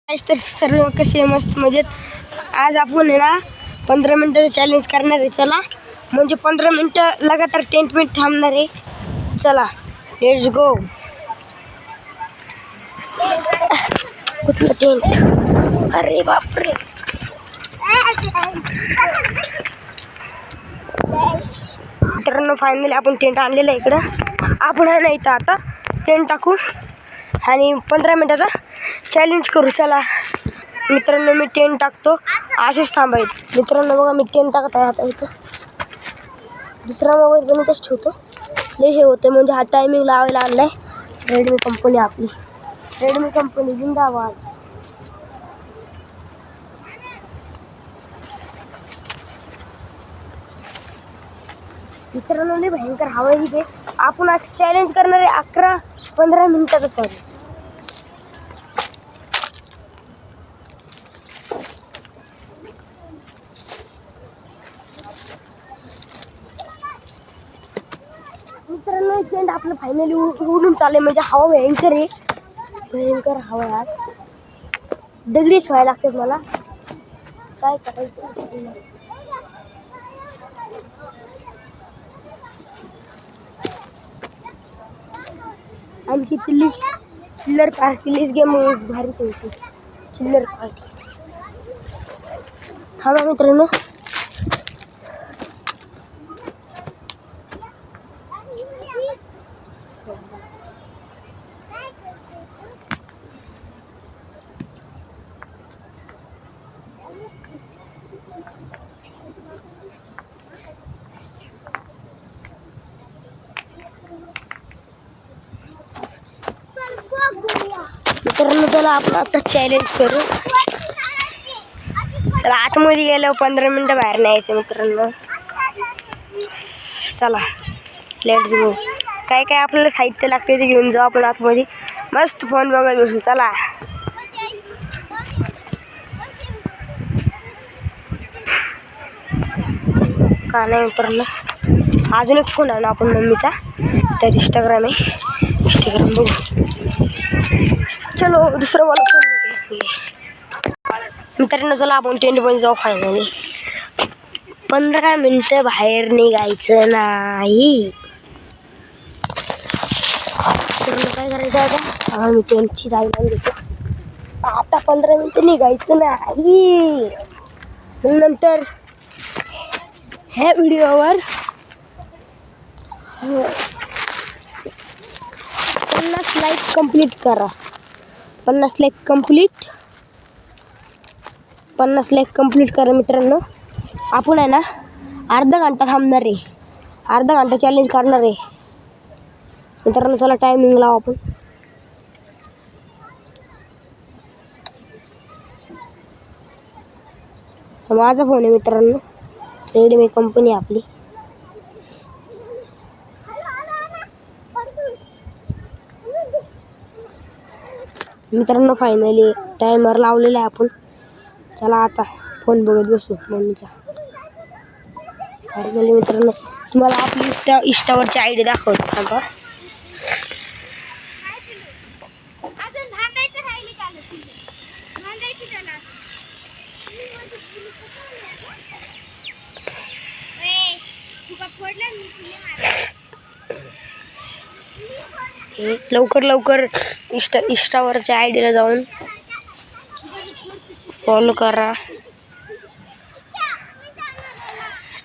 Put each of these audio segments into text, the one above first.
तर सर्व कसे मस्त मजेत. आज आपण आहे ना 15 मिनिटाचं चॅलेंज करणार आहे. चला म्हणजे 15 मिनिटं लगातार 10 मिनिट थांबणार आहे. चला लेट्स गो. कुठलं टेंट? अरे बापरे. मित्रांनो फायनली आपण टेंट आणलेलं आहे इकडं. आपण आहे ना इथं आता टेंट टाकू आणि 15 मिनिटाचा चॅलेंज करू. चला मित्रांनो मी टेंट टाकतो, असेच थांबायचं. मित्रांनो बघा मी टेंट टाकत आहे आता इथं. दुसरा मोबाईल पण इथंच ठेवतो. लय हे होतं म्हणजे हा टायमिंग लावायला आणला आहे. रेडमी कंपनी आपली, रेडमी कंपनी जिंदाबाद. मित्रांनो लय भयंकर हवा आहे इथे. आपण आज चॅलेंज करणार आहे 11-15 मिनिटाचं. सॉरी मित्रांनो टेंट आपलं फायनली उडून चालले म्हणजे हवा भयंकर आहे. भयंकर हवा आहे आज. दगडी ठेवायला लागतात मला, काय करायचं. आमची तिथली चिल्लर पार्टीलीच गेम भारी होती. चिल्लर पार्टी. थांबा मित्रांनो. मित्रांनो चला आपण आता चॅलेंज करू. चला आतमध्ये गेलो 15 मिनिटं बाहेर नाही यायचं मित्रांनो. चला लेट्स गो. काय काय आपल्याला साहित्य लागते ते घेऊन जाऊ आपण आतमध्ये. मस्त फोन बघत बसू. चला का नाही मित्रांनो. अजून एक फोन आहे ना आपण मम्मीचा, त्यात इंस्टाग्राम आहे. इंस्टाग्राम बघू. चलो दुसरा वाला फोन मित्रांनो. चला आपण टेंट पण जाऊ. फायनली 15 मिनिटं बाहेर निघायचं नाही. काय करायचं आता. मी टेंटची जागा घेतो आता. 15 मिनिटं निघायचं नाही. नंतर ह्या व्हिडिओवर 50 लाईक कंप्लीट करा. 50 लाईक कंप्लीट करा मित्रांनो. आपण आहे ना अर्धा घंटा थांबणार आहे. अर्धा घंटा चॅलेंज करणार आहे मित्रांनो. चला टायमिंग लावा आपण. माझा फोन आहे मित्रांनो, रेडमी कंपनी आपली. मित्रांनो फायनली टायमर लावलेला आहे आपण. चला आता फोन बघत बसू मम्मीचा. फायनली मित्रांनो तुम्हाला आपली इंस्टावरची आयडी दाखवतो. थांबा. लवकर इंस्टावरच्या आयडीला जाऊन फॉलो करा.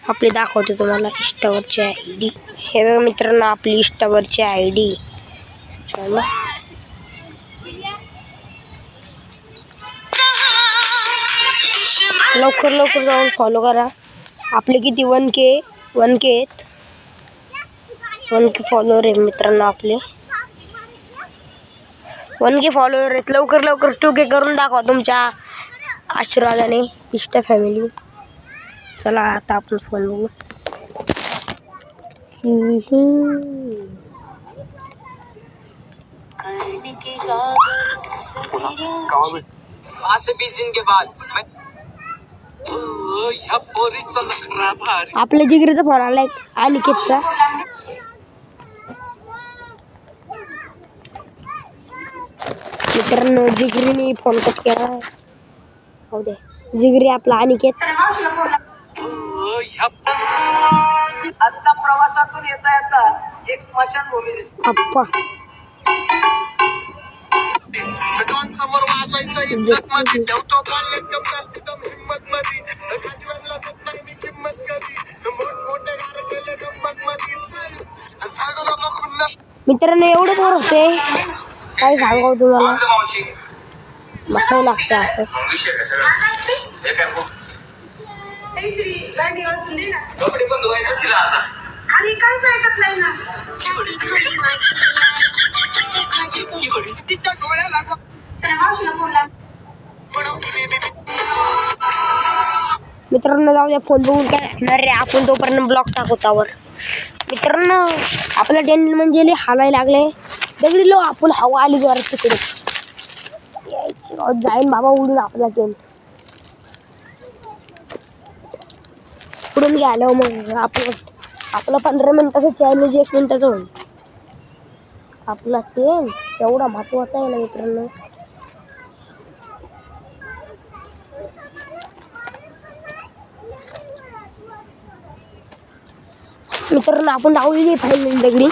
आपली दाखवतो तुम्हाला इंस्टावरची आयडी. हे बघा मित्रांनो आपली इंस्टावरची आयडी. लवकर जाऊन फॉलो करा. आपले किती 1K आहेत. 1K फॉलोअर आहेत मित्रांनो आपले. 1K फॉलोअर आहेत. लवकर 2K करून दाखवा तुमच्या आशीर्वादाने इंस्टा फॅमिली. चला आता आपण फोन बघू. आपल्या जिगरीचा फोन आलाय अनिकेतचा. मित्रांनो जिगरीने फोन कट केला. हो दे जिगरी आपला अनिकेत. आता प्रवासातून येता येता एक स्मशानभूमी दिसते. अप्पा समोर वाजायचं इज्जत मध्ये ठेवतो पाळले एकदम जास्त दम हिम्मत मध्ये काजव्यांना देत नाही मी किंमत कधी मोठमोठे गार केले गंमत मध्ये सांगू नको खुन्ना. मित्रांनो एवढं बोर होते काय सांगाव तुम्हाला. बसावं लागतं असं. कपडे पण धुवायचं तिला आता आणि काहीच ऐकत नाही ना. तिच्या डोळ्याला मित्रांनो जाऊ द्या फोन बघून काय असणार रे. आपण तोपर्यंत ब्लॉक टाकू त्यावर. मित्रांनो आपला टेंट म्हणजे लय हालायला लागले. दगडी लो आपण हवा आली जोरात तिकडे जाईन बाबा उडून आपला टेंट उडून गेल्यावर मग आपलं 15 मिनिटाचं चॅलेंज 1 मिनिटाचं होईल. आपला टेंट एवढा महत्वाचा आहे ना मित्रांनो. मित्रांनो आपण लावलेली फाईल दगडी.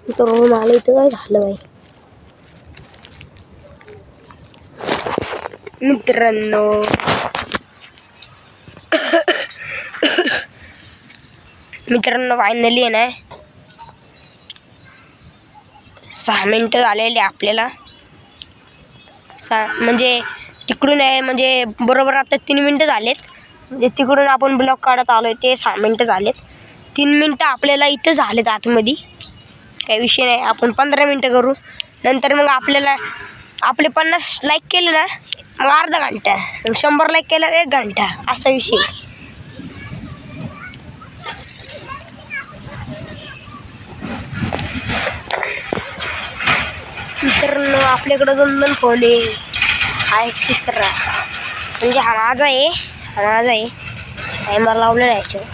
मित्रांनो मला इथं काय झालं बाई. मित्रांनो फायनली आहे ना 6 मिनिटं झालेली आपल्याला. म्हणजे तिकडून आहे म्हणजे बरोबर आता 3 मिनिटं झालेत. म्हणजे तिकडून आपण ब्लॉक काढत आलोय ते 6 मिनिटं झालेत. 3 मिनिटं आपल्याला इथं झालेत आतमध्ये. काही विषय नाही. आपण 15 मिनिटं करू. नंतर मग आपल्याला आपले 50 लाईक केले ना मग अर्धा घंटा. 100 लाईक केलं 1 घंटा असा विषय. मित्रांनो आपल्याकडं 2 फोन आहे. हा एक तिसरा म्हणजे हा माझा आहे. टायमर लावलेला आहे याच्यावर.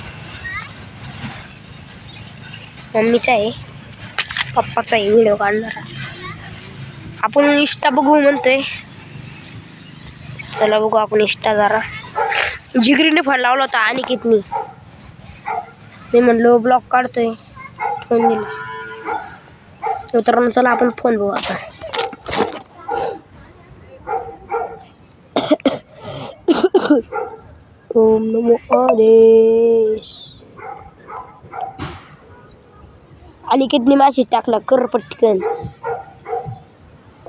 मम्मीचा आहे पप्पाचा आहे व्हिडिओ काढणारा. आपण इंस्टा बघू म्हणतोय. चला बघू आपण इंस्टा जरा. जिगरीने फोन लावला होता आणि कितनी मी म्हणलो ब्लॉक काढतोय फोन दिला. मित्रांनो चला आपण फोन बघू आता. ओम नमो आदेश. आणि कितनी मॅसेज टाकला कर पटकन.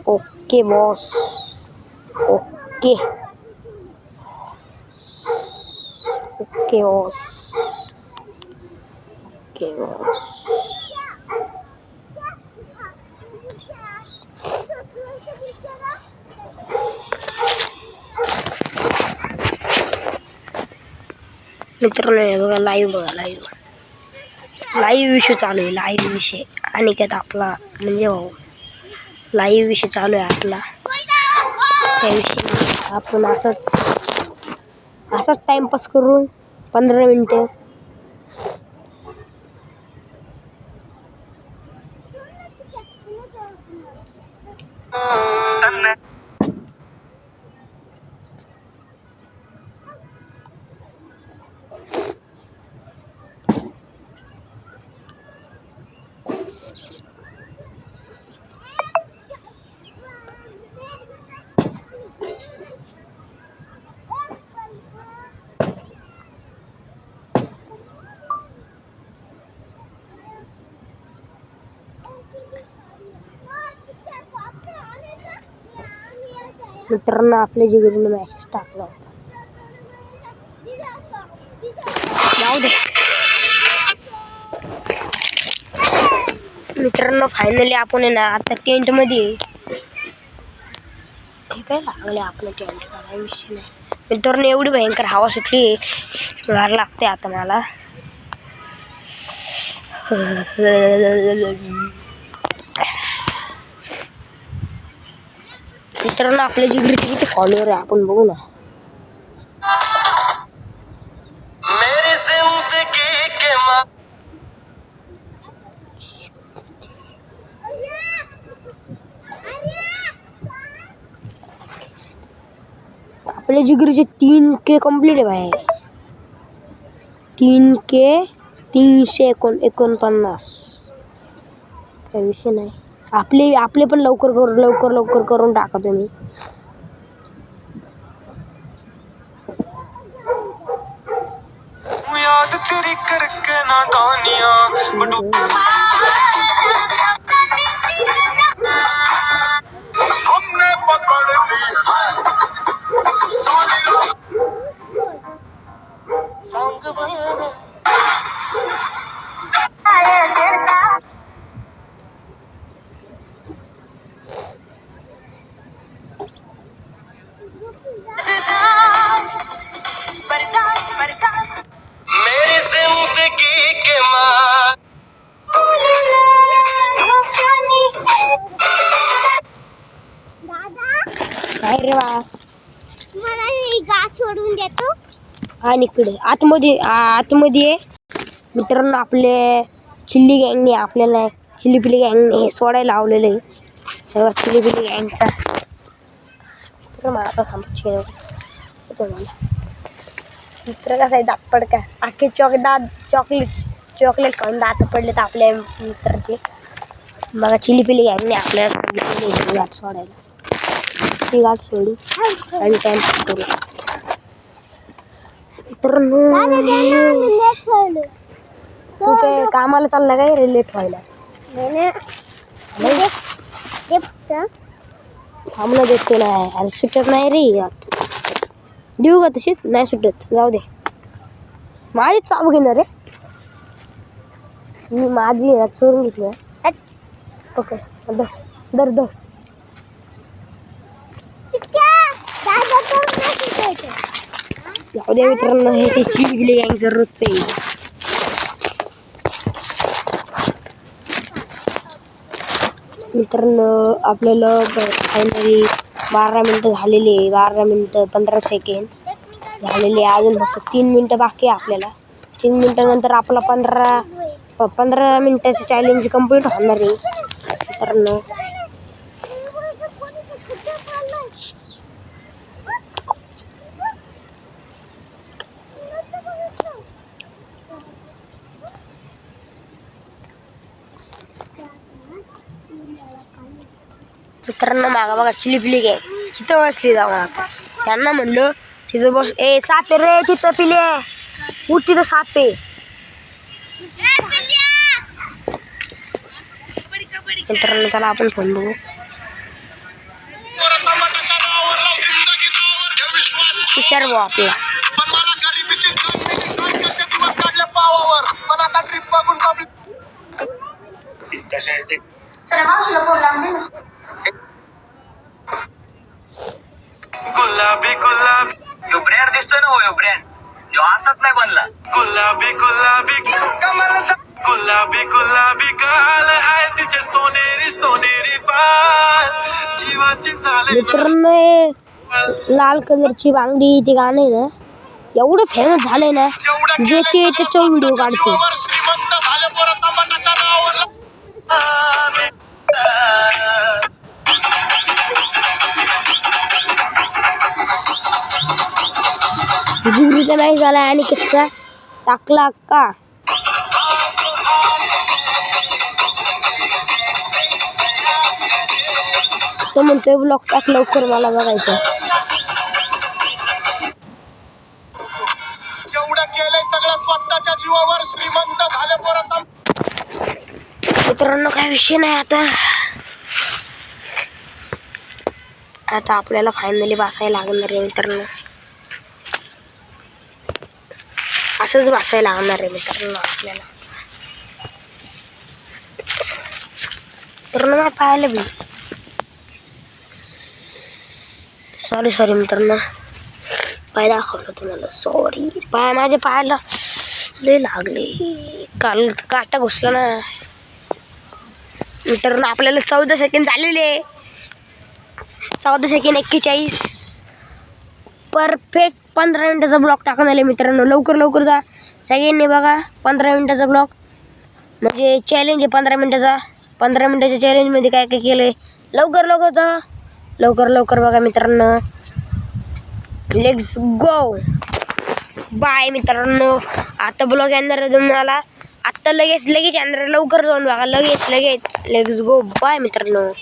ओके बॉस ओके बॉस मित्रांनो हे बघा लाईव्ह विषय चालू आहे. लाईव्ह विषय आणि त्यात आपला म्हणजे भाऊ लाईव्ह विषय चालू आहे आपला. त्याविषयी आपण असाच टाइमपास करू 15 मिनिटं. मित्रांनो आपल्या जिगरीने मॅसेज टाकला होता. जाऊ दे मित्रांनो फायनली आपण आहे ना आता टेंटमध्ये. हे काय लागले आपलं टेंट काय विषय नाही. मित्रांनो एवढी भयंकर हवा सुटली गार लागते आता मला. मित्रांनो आपल्या जिगरीचे किती फॉलोअर आहे आपण बघू ना. आपल्या जिगरीचे 3K कंप्लीट आहे भाई. 3K 349. काही विषय नाही. आपले पण लवकर करून टाका तुम्ही. याद तेरी करके नादानियां हमने पकड़ ली संग बने. मेरी जिंदगी के माँ काय रे बा. मला ही गाठ सोडून देतो. आणि इकडे आतमध्ये मित्रांनो आपले चिल्ली गँगने आपल्याला चिल्ली पिल्ली गँगने सोडायला लावलेलं आहे. तेव्हा चिल्ली पिल्ली गँगचा मला आता थांबचे मित्र कसा आहे दात का आखे चॉकलेट खाऊन दात पडले तर आपल्या मित्राचे. बघा चिल्ली पिल्ली गँगने आपल्याला गाठ सोडायला. ती गाठ सोडू आणि टाइम करू मित्रांनो. तू काय कामाला चालला काय रे लेट व्हायला. थांबणं देतो नाही अरे सुटत नाही रे. देऊ का तशीच नाही सुटत जाऊ दे. माझीच चाबू घेणार रे मी. माझी चोरून घेतली. ओके दर जाऊ दे मित्रांनो. हे ते चिल्ली गँगचं रोजचं आहे. मित्रांनो आपल्याला फायनली 12 मिनटं झालेली आहे. 12 मिनटं 15 सेकंड झालेले. अजून फक्त 3 मिनटं बाकी आहे आपल्याला. 3 मिनटानंतर आपला 15 मिनटाचं चॅलेंज कंप्लीट होणार आहे मित्रांनो. मित्रांनो मागा बघा चिल्ली पिली घे तिथं बसली जाऊन. आता त्यांना म्हणलं तिथं बस. ए सापे रे तिथं पिले उठ तिथं सापे. मित्रांनो चला आपण फोन बघू. हुशार भाऊ आपला. गुलाबी यो ब्रँड दिसतोय ना. यो ब्रँड यो असाच नाही बनला. गुलाबी गाल आहे तिचे सोनेरी बाल जीवाची झाले. मित्रांनो लाल कलरची बांगडी ते गाणं आहे ना एवढं फेमस झालंय ना जे ते त्याचा व्हिडिओ काढते. श्रीमंत झाले पोरं समाजाच्या नावावर. जिगरीचा नाही झाला आणि कच्चा टाकला का. तो म्हणतोय ब्लॉग टाक लवकर मला बघायचं. जेवढं केलंय सगळं स्वतःच्या जीवावर श्रीमंत झाले पोरं. मित्रांनो काय विषय नाही. आता आपल्याला फायनली बसायला लागणार आहे मित्रांनो. असंच बसायला लागणार आहे मित्रांनो आपल्याला. मित्रांनो मला पाहायला बी सॉरी मित्रांनो पाय दाखवलं तुम्हाला. सॉरी माझ्या पायाला लय लागले. काल काटा घुसला ना मित्रांनो. आपल्याला 14 सेकंड झालेले. 14 सेकंड 41 परफेक्ट 15 मिनटाचा ब्लॉग टाकून आले मित्रांनो. लवकर जा सगळ्यांनी बघा. 15 मिनटाचा ब्लॉग म्हणजे चॅलेंज आहे 15 मिनटाचा. 15 मिनटाच्या चॅलेंजमध्ये काय केलं आहे लवकर जा. लवकर बघा मित्रांनो. Let's go. बाय मित्रांनो. आता ब्लॉग येणार आहे तुम्हाला, आत्ता लगेच येणार, लवकर जाऊन बघा, लगेच. Let's go. बाय मित्रांनो.